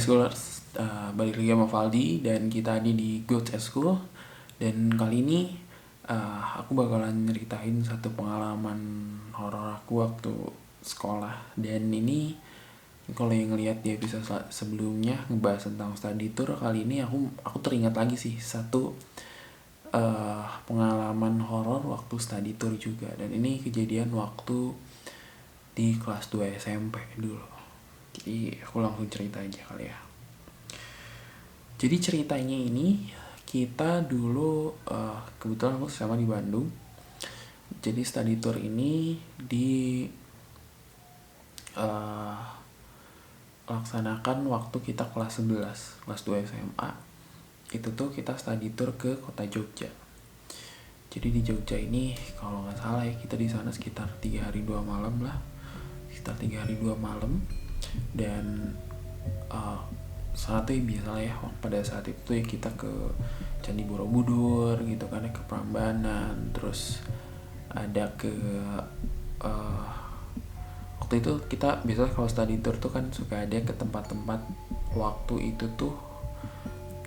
Schoolers, balik lagi sama Valdi dan kita di Good at School. Dan kali ini aku bakalan nyeritain satu pengalaman horor aku waktu sekolah. Dan ini kalau yang ngelihat di episode sebelumnya ngebahas tentang study tour, kali ini aku teringat lagi sih satu pengalaman horor waktu study tour juga. Dan ini kejadian waktu di kelas 2 SMP dulu. Jadi aku langsung cerita aja kali ya. Jadi ceritanya ini kita dulu kebetulan aku sama di Bandung. Jadi study tour ini laksanakan waktu kita kelas 11, kelas 2 SMA. Itu tuh kita study tour ke kota Jogja. Jadi di Jogja ini kalau nggak salah ya, kita di sana sekitar 3 hari 2 malam lah. Sekitar 3 hari 2 malam. Dan saat itu biasa ya, pada saat itu ya kita ke Candi Borobudur gitu kan ya, ke Prambanan, terus ada ke waktu itu kita biasa kalau study tour tuh kan suka ada ke tempat-tempat, waktu itu tuh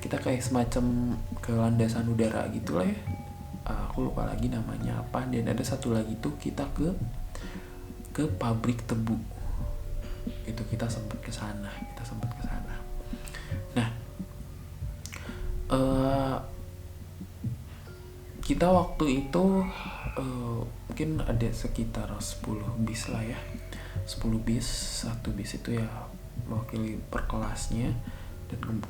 kita kayak semacam ke landasan udara gitu lah ya, aku lupa lagi namanya apa. Dan ada satu lagi tuh kita ke pabrik tebu, itu kita sempat ke sana. Nah, kita waktu itu mungkin ada sekitar 10 bis lah ya, 10 bis, satu bis itu ya mewakili per kelasnya. Dan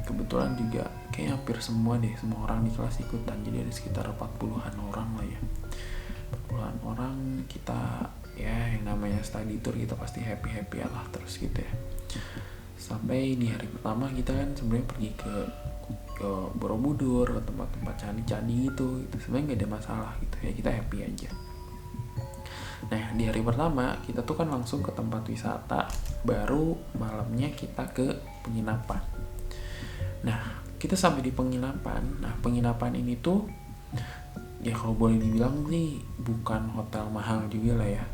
kebetulan juga kayak hampir semua orang di kelas ikutan. Jadi ada sekitar 40-an orang lah ya, 40-an orang. Kita ya yang namanya study tour kita pasti happy lah terus gitu ya. Sampai di hari pertama kita kan sebenarnya pergi ke Borobudur, ke tempat-tempat candi-candi gitu sebenarnya nggak ada masalah gitu ya, kita happy aja. Nah di hari pertama kita tuh kan langsung ke tempat wisata, baru malamnya kita ke penginapan. Nah kita sampai di penginapan. Nah penginapan ini tuh ya kalau boleh dibilang nih bukan hotel mahal juga lah ya,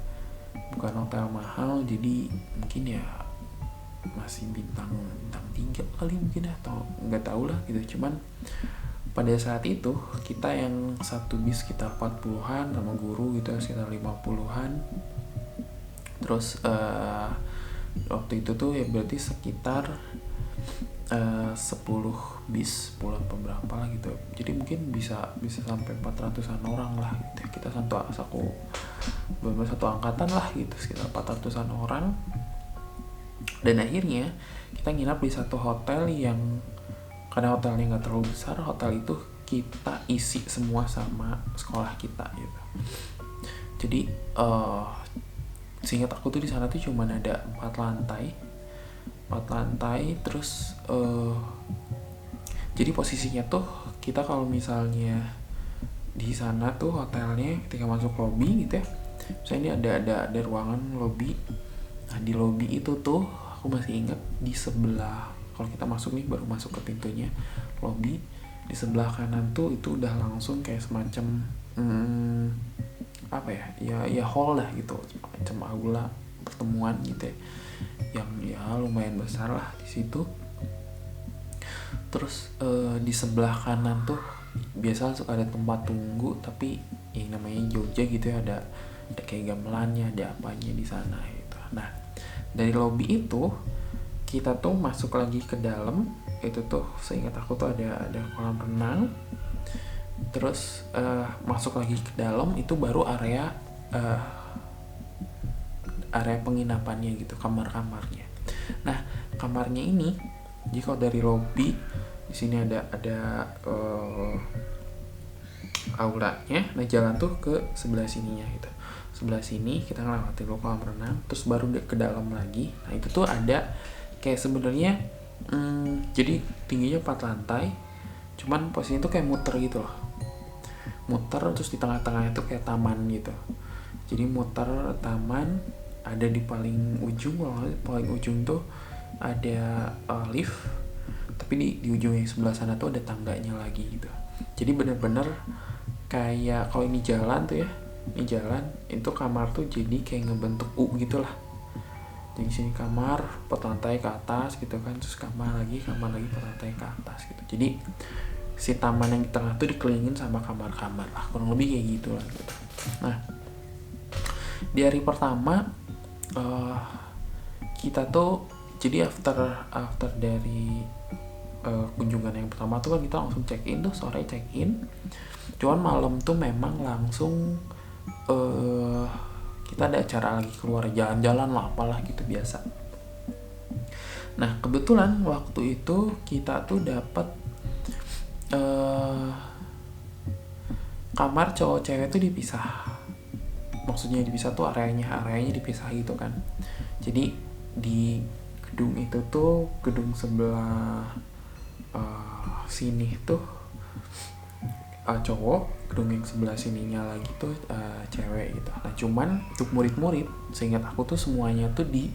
bukan hotel mahal, jadi mungkin ya masih bintang 3 kali mungkin, atau nggak tahu lah gitu. Cuman pada saat itu kita yang satu bis sekitar 40-an sama guru gitu sekitar 50-an. Terus waktu itu tuh ya berarti sekitar 10 bis pulang beberapa lah gitu. Jadi mungkin bisa sampai 400-an orang lah gitu. Kita satu angkatan lah gitu, sekitar 400-an orang. Dan akhirnya kita nginap di satu hotel yang, karena hotelnya nggak terlalu besar, hotel itu kita isi semua sama sekolah kita gitu. Jadi seingat aku tuh di sana tuh cuman ada 4 lantai. Terus jadi posisinya tuh kita kalau misalnya di sana tuh hotelnya ketika masuk lobby gitu ya, misalnya ini ada ruangan lobby. Nah di lobby itu tuh aku masih ingat di sebelah, kalau kita masuk nih baru masuk ke pintunya lobby, di sebelah kanan tuh itu udah langsung kayak semacam apa ya hall lah gitu, semacam aula pertemuan gitu ya, yang ya lumayan besar lah di situ. Terus di sebelah kanan tuh biasa suka ada tempat tunggu, tapi yang namanya Jogja gitu ya, ada kayak gamelannya, ada apanya di sana gitu. Nah dari lobby itu kita tuh masuk lagi ke dalam, itu tuh seingat aku tuh ada kolam renang. Terus masuk lagi ke dalam itu baru area penginapannya gitu, kamar-kamarnya. Nah kamarnya ini, jika dari lobby di sini ada aulanya, nah jalan tuh ke sebelah sininya gitu. Sebelah sini kita ngelewatin kolam renang, terus baru ke dalam lagi. Nah itu tuh ada kayak sebenarnya jadi tingginya 4 lantai, cuman posisinya tuh kayak muter gitu loh, terus di tengah-tengahnya tuh kayak taman gitu. Jadi muter taman, ada di paling ujung tuh ada lift, tapi di ujung yang sebelah sana tuh ada tangganya lagi gitu. Jadi bener-bener kayak kalau ini jalan tuh ya, ini jalan itu kamar tuh jadi kayak ngebentuk U gitu lah. Jadi sini kamar 4 lantai ke atas gitu kan, terus kamar lagi 4 lantai ke atas gitu. Jadi si taman yang di tengah tuh dikelilingin sama kamar-kamar lah, kurang lebih kayak gitu lah gitu. Nah di hari pertama kita tuh jadi after dari kunjungan yang pertama tuh kan kita langsung check in tuh, sore check in. Cuman malam tuh memang langsung kita ada acara lagi, keluar jalan-jalan lah apalah gitu biasa. Nah kebetulan waktu itu kita tuh dapat kamar cowok cewek tuh dipisah. Maksudnya dipisah tuh areanya dipisah gitu kan. Jadi di gedung itu tuh, gedung sebelah sini tuh cowok, gedung yang sebelah sininya lagi tuh cewek gitu. Nah cuman untuk murid-murid, seingat aku tuh semuanya tuh di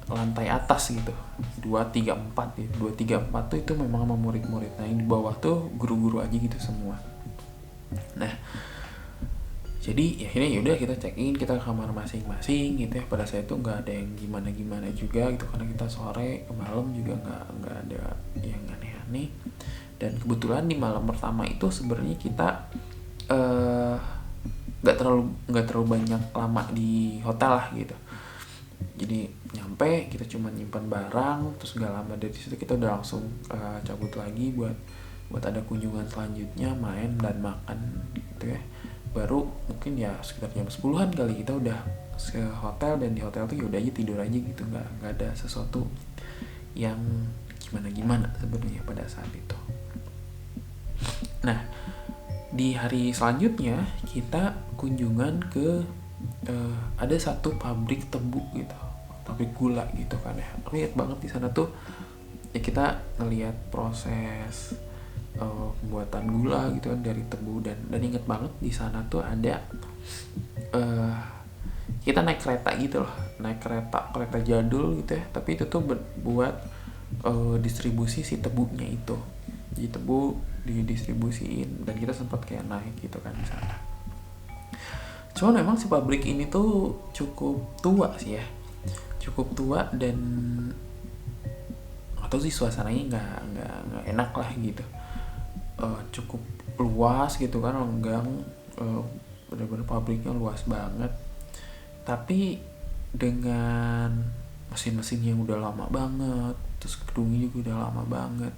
lantai atas gitu, 2, 3, 4 gitu. 2, 3, 4 tuh itu memang sama murid-murid. Nah yang di bawah tuh guru-guru aja gitu semua. Nah jadi ya ini yaudah kita check in, kita ke kamar masing-masing gitu ya. Pada saat itu nggak ada yang gimana-gimana juga gitu, karena kita sore ke malam juga nggak ada yang aneh-aneh. Dan kebetulan di malam pertama itu sebenarnya kita nggak terlalu banyak lama di hotel lah gitu. Jadi nyampe kita cuma nyimpan barang, terus nggak lama dari situ kita udah langsung cabut lagi buat ada kunjungan selanjutnya, main dan makan gitu ya. Baru mungkin ya sekitar jam 10-an kali kita udah ke hotel, dan di hotel tuh yaudah aja tidur aja gitu, nggak ada sesuatu yang gimana sebenarnya pada saat itu. Nah di hari selanjutnya kita kunjungan ke ada satu pabrik tebu gitu, pabrik gula gitu kan ya. Lihat banget di sana tuh ya, kita ngelihat proses pembuatan gula gitu kan dari tebu. Dan inget banget di sana tuh ada kita naik kereta gitu loh, naik kereta jadul gitu ya, tapi itu tuh buat distribusi si tebunya itu. Jadi tebu didistribusiin, dan kita sempat kayak naik gitu kan di sana. Cuman memang si pabrik ini tuh cukup tua sih ya, cukup tua, dan atau sih suasananya nggak enak lah gitu. Cukup luas gitu kan, lenggang, bener-bener pabriknya luas banget, tapi dengan mesin-mesin yang udah lama banget, terus gedungnya juga udah lama banget,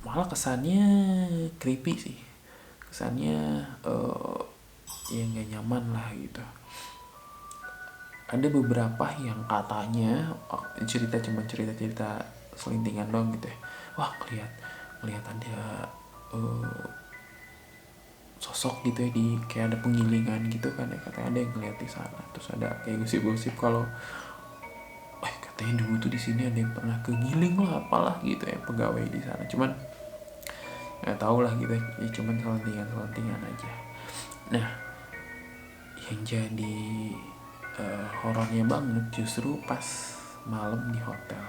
malah kesannya creepy sih, kesannya ya nggak nyaman lah gitu. Ada beberapa yang katanya cerita selintingan dong gitu ya, wah ngeliat ada sosok gitu ya, di kayak ada penggilingan gitu kan ya, katanya ada yang ngeliat di sana. Terus ada kayak gosip-gosip kalau katanya dulu tuh di sini ada yang pernah kegiling lah apalah gitu ya, pegawai di sana. Cuman nggak tahu lah gitu ya, cuman selentingan aja. Nah yang jadi horornya banget justru pas malam di hotel.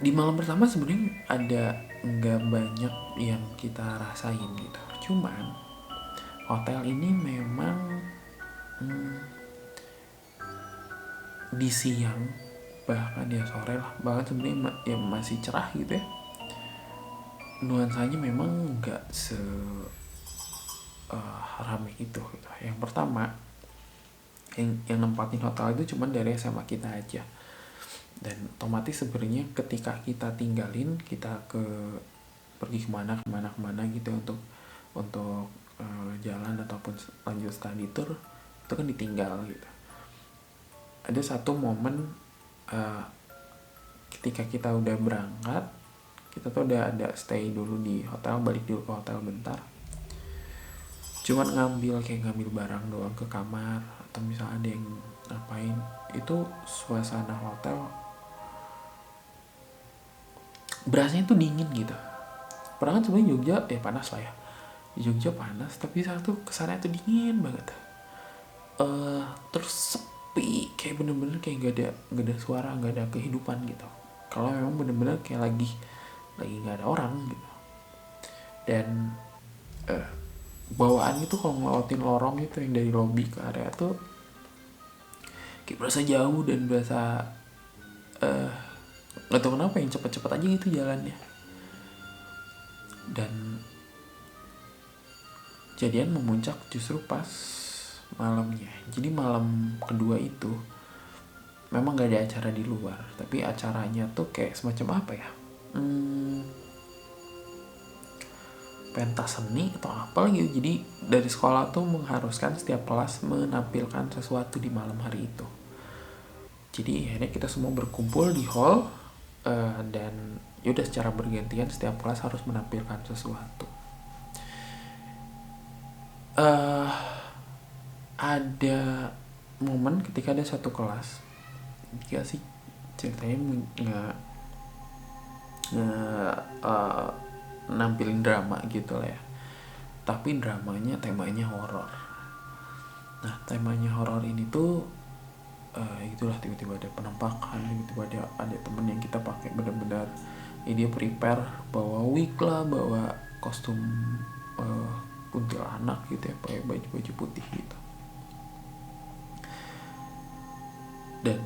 Di malam pertama sebenarnya ada nggak banyak yang kita rasain gitu, cuman hotel ini memang di siang bahkan ya sore lah, bahkan sebenarnya ya masih cerah gitu ya, nuansanya memang nggak ramai itu gitu. Yang pertama yang nempatin hotel itu cuma dari SMA kita aja, dan otomatis sebenarnya ketika kita tinggalin, kita pergi kemana gitu untuk jalan ataupun lanjut study tour, itu kan ditinggal gitu. Ada satu momen ketika kita udah berangkat, kita tuh udah ada stay dulu di hotel, balik dulu ke hotel bentar, cuman ngambil barang doang ke kamar, atau misalnya ada yang ngapain. Itu suasana hotel berasanya tuh dingin gitu. Padahal kan sebenarnya Jogja ya panas lah ya, di Jogja panas, tapi saat tuh kesannya tuh dingin banget. Terus sepi, kayak bener-bener kayak nggak ada suara, nggak ada kehidupan gitu. Kalau memang bener-bener kayak lagi nggak ada orang gitu. Dan bawaan itu kalau ngelewatin lorong itu yang dari lobby ke area tuh kayak berasa jauh dan berasa nggak tahu kenapa yang cepet-cepet aja gitu jalannya. Dan kejadian memuncak justru pas malamnya. Jadi malam kedua itu memang gak ada acara di luar, tapi acaranya tuh kayak semacam apa ya, pentas seni atau apa gitu. Jadi dari sekolah tuh mengharuskan setiap kelas menampilkan sesuatu di malam hari itu. Jadi akhirnya kita semua berkumpul di hall, dan yaudah secara bergantian setiap kelas harus menampilkan sesuatu. Ada momen ketika ada satu kelas, dia sih ceritanya nggak nampilin drama gitu lah ya, tapi temanya horor. Nah temanya horor ini tuh itulah tiba-tiba ada penampakan, tiba-tiba ada temen yang kita pakai benar-benar ya dia prepare bawa wig lah, bawa kostum kuntilanak gitu ya, pakai baju putih gitu. Dan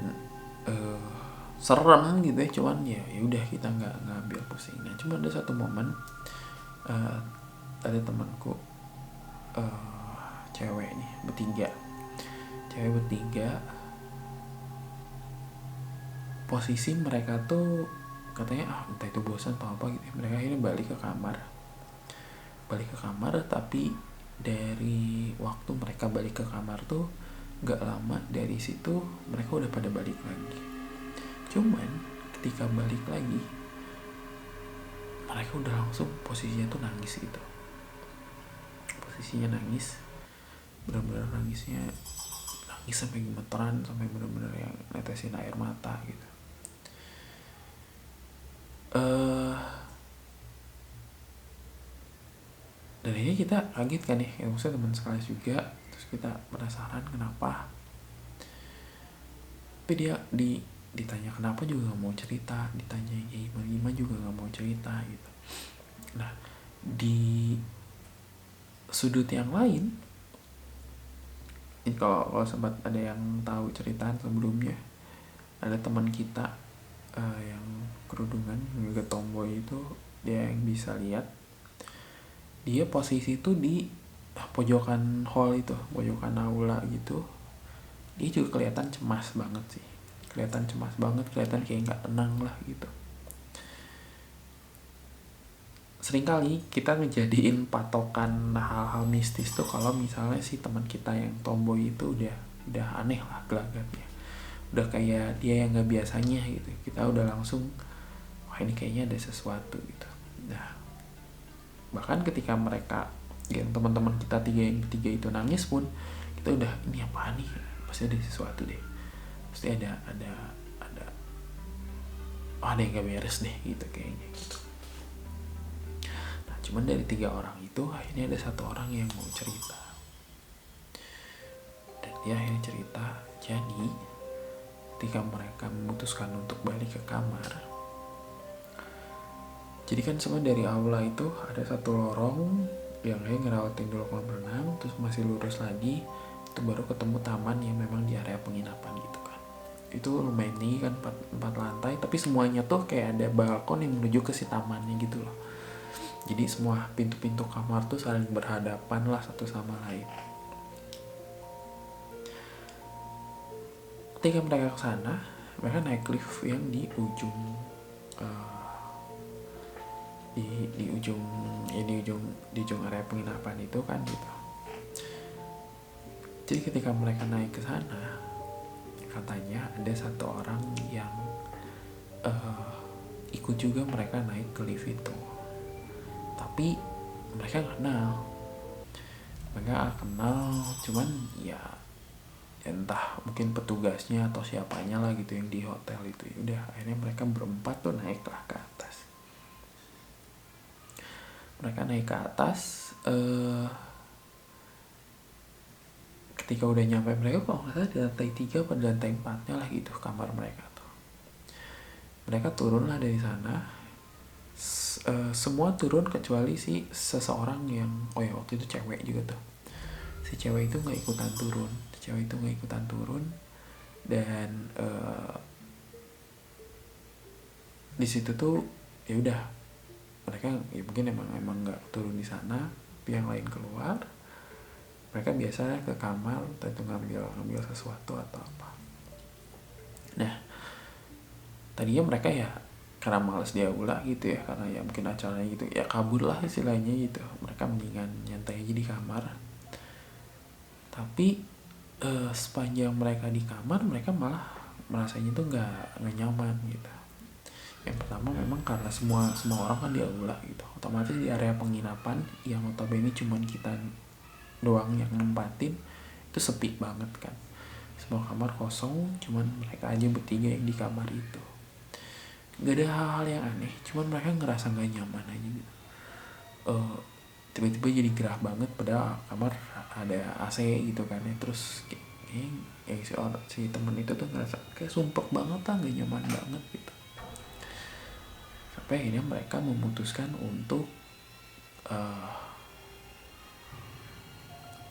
serem gitu ya, cuman ya udah kita nggak ambil pusing. Nah cuma ada satu momen, ada temanku cewek bertiga, posisi mereka tuh katanya entah itu bosan atau apa gitu ya, mereka akhirnya balik ke kamar, tapi dari waktu mereka balik ke kamar tuh gak lama dari situ mereka udah pada balik lagi. Cuman ketika balik lagi mereka udah langsung posisinya tuh nangis gitu, benar-benar nangis sampai gemeteran, sampai benar-benar yang netesin air mata gitu. Dan ini kita kaget kan ya, maksudnya teman sekelas juga, terus kita penasaran kenapa, tapi dia ditanya kenapa juga nggak mau cerita, ditanya gimana juga nggak mau cerita gitu. Nah di sudut yang lain, ini kalau sempat ada yang tahu ceritaan sebelumnya, ada teman kita yang kerudungan, yang agak tomboy itu, dia yang bisa lihat, dia posisi itu di pojokan hall itu, pojokan aula gitu. Dia juga kelihatan cemas banget, kelihatan kayak nggak tenang lah gitu. Seringkali kita ngejadiin patokan hal-hal mistis tuh kalau misalnya si teman kita yang tomboy itu udah aneh lah gelagatnya, udah kayak dia yang nggak biasanya gitu, kita udah langsung wah ini kayaknya ada sesuatu gitu. Nah bahkan ketika mereka yang teman-teman kita tiga itu nangis pun kita udah ini apaan nih, pasti ada sesuatu deh, pasti ada yang gak beres deh gitu kayaknya gitu. Nah cuman dari 3 orang itu akhirnya ada 1 orang yang mau cerita, dan dia akhirnya cerita. Jadi ketika mereka memutuskan untuk balik ke kamar, jadi kan semua dari aula itu ada satu lorong yang ngerawatin dulu kolam renang, terus masih lurus lagi itu baru ketemu taman yang memang di area penginapan gitu kan. Itu lumayan tinggi kan, 4 lantai, tapi semuanya tuh kayak ada balkon yang menuju ke si tamannya gitu loh. Jadi semua pintu-pintu kamar tuh saling berhadapan lah satu sama lain. Ketika mereka kesana, mereka naik lift yang di ujung di ujung area penginapan itu kan gitu. Jadi ketika mereka naik ke sana, katanya ada 1 orang yang ikut juga mereka naik ke lift itu, tapi mereka nggak kenal, cuman ya entah mungkin petugasnya atau siapanya lah gitu yang di hotel itu. Ya udah akhirnya mereka berempat tuh naiklah ke atas. Mereka naik ke atas, ketika udah nyampe mereka kalau nggak salah di lantai 3 atau di lantai 4-nya lah gitu kamar mereka tuh. Mereka turun lah dari sana, semua turun kecuali si seseorang yang waktu itu cewek juga tuh. Si cewek itu nggak ikutan turun. Dan di situ tuh ya udah, mereka ya mungkin emang nggak turun di sana, tapi yang lain keluar. Mereka biasanya ke kamar atau ngambil sesuatu atau apa. Nah, tadinya mereka ya karena males di aula gitu ya, karena ya mungkin acaranya gitu ya, kabur lah istilahnya gitu. Mereka mendingan nyantai aja di kamar. Tapi sepanjang mereka di kamar, mereka malah merasanya tuh nggak nyaman gitu. Yang pertama memang karena semua orang kan di aula gitu, otomatis di area penginapan yang notabene cuman kita doang yang nempatin, itu sepi banget kan. Semua kamar kosong, cuman mereka aja bertiga yang di kamar itu. Gak ada hal-hal yang aneh, cuman mereka ngerasa gak nyaman aja gitu. Tiba-tiba jadi gerah banget, padahal kamar ada AC gitu kan ya. Terus si temen itu tuh ngerasa kayak sumpek banget lah, gak nyaman banget gitu. Sampai akhirnya mereka memutuskan untuk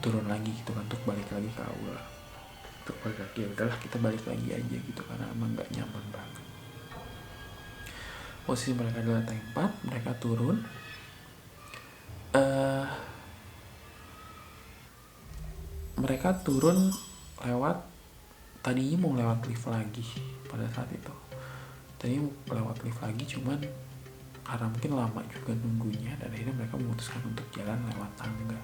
turun lagi gitu kan, untuk balik lagi ke aula. Untuk balik lagi, ya udahlah kita balik lagi aja gitu, karena emang gak nyaman banget. Posisi mereka di lantai 4, mereka turun. Mereka turun lewat, tadinya mau lewat lift lagi pada saat itu. Tadinya mau lewat lift lagi, cuman karena mungkin lama juga nunggunya, dan akhirnya mereka memutuskan untuk jalan lewat tangga.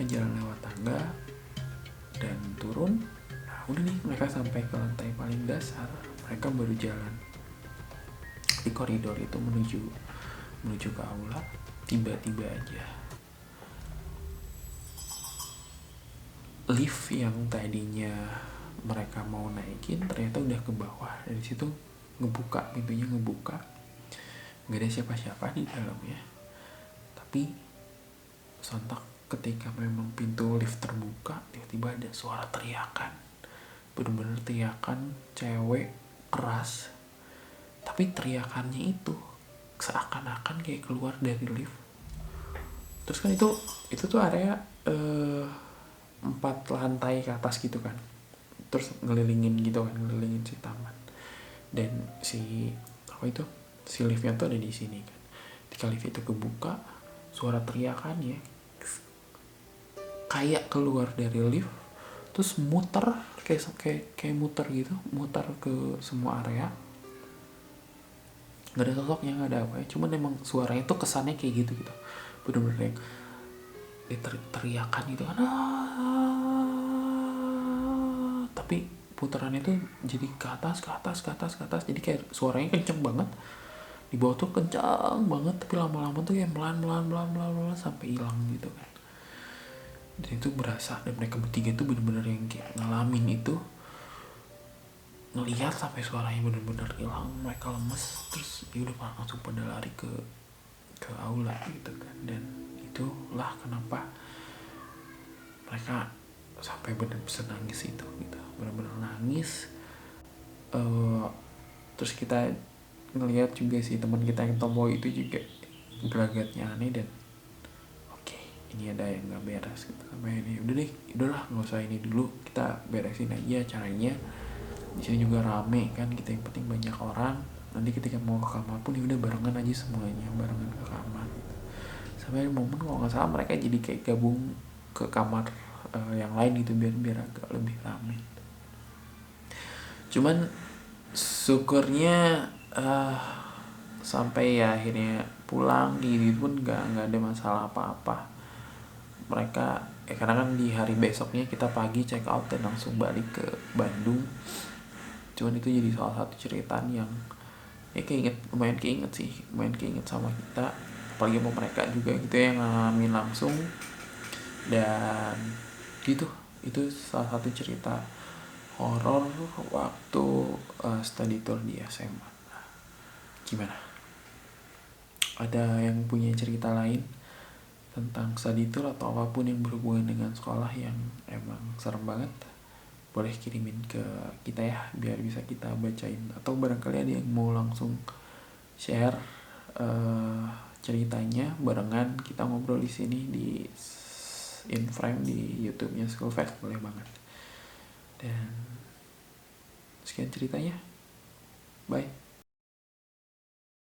Jalan lewat tangga dan turun. Nah, udah nih, mereka sampai ke lantai paling dasar. Mereka baru jalan di koridor itu menuju ke aula. Tiba-tiba aja lift yang tadinya mereka mau naikin ternyata udah ke bawah. Dari situ pintunya ngebuka, nggak ada siapa-siapa di dalamnya. Tapi sontak ketika memang pintu lift terbuka, tiba-tiba ada suara teriakan, bener-bener teriakan cewek keras. Tapi teriakannya itu seakan-akan kayak keluar dari lift. Terus kan itu tuh area 4 lantai ke atas gitu kan. Terus ngelilingin si taman. Dan si liftnya tuh ada di sini kan. Ketika lift itu kebuka, suara teriakannya kayak keluar dari lift, terus muter kayak muter gitu, muter ke semua area. Nggak ada sosoknya, nggak ada apa ya, cuman emang suaranya tuh kesannya kayak gitu, bener-bener yang teriakan gitu kan. Tapi putarannya tuh jadi ke atas, jadi kayak suaranya kenceng banget. Di bawah tuh kencang banget, tapi lama-lama tuh kayak pelan sampai hilang gitu kan. Dan itu berasa, dan mereka bertiga tuh bener-bener yang kayak ngalamin itu, ngelihat sampai suaranya bener-bener hilang. Mereka lemes, terus ya udah langsung pada lari ke aula gitu kan. Dan itulah kenapa mereka sampai bener-bener nangis itu gitu, bener-bener nangis. Terus kita ngelihat juga si teman kita yang tomboy itu juga gelagatnya aneh. Dan ini ada yang nggak beres gitu. Sampai ini udahlah nggak usah ini dulu, kita beresin aja caranya. Di sini juga rame kan, kita yang penting banyak orang. Nanti ketika mau ke kamar pun ya udah barengan aja semuanya, barengan ke kamar gitu. Sampai momen kalau nggak salah mereka jadi kayak gabung ke kamar yang lain gitu, biar agak lebih rame. Cuman syukurnya sampai ya akhirnya pulang gitu pun nggak ada masalah apa-apa. Mereka karena kan di hari besoknya kita pagi check out dan langsung balik ke Bandung. Cuman itu jadi salah satu ceritaan yang lumayan keinget sama kita, apalagi sama mereka juga gitu yang ngalamin langsung. Dan gitu, itu salah satu cerita horor waktu study tour di SMA. Gimana? Ada yang punya cerita lain tentang study tour atau apapun yang berhubungan dengan sekolah yang emang serem banget? Boleh kirimin ke kita ya, biar bisa kita bacain. Atau barangkali ada yang mau langsung share ceritanya barengan, kita ngobrol di sini di In Frame di YouTube-nya School Fest, boleh banget. Dan sekian ceritanya, bye.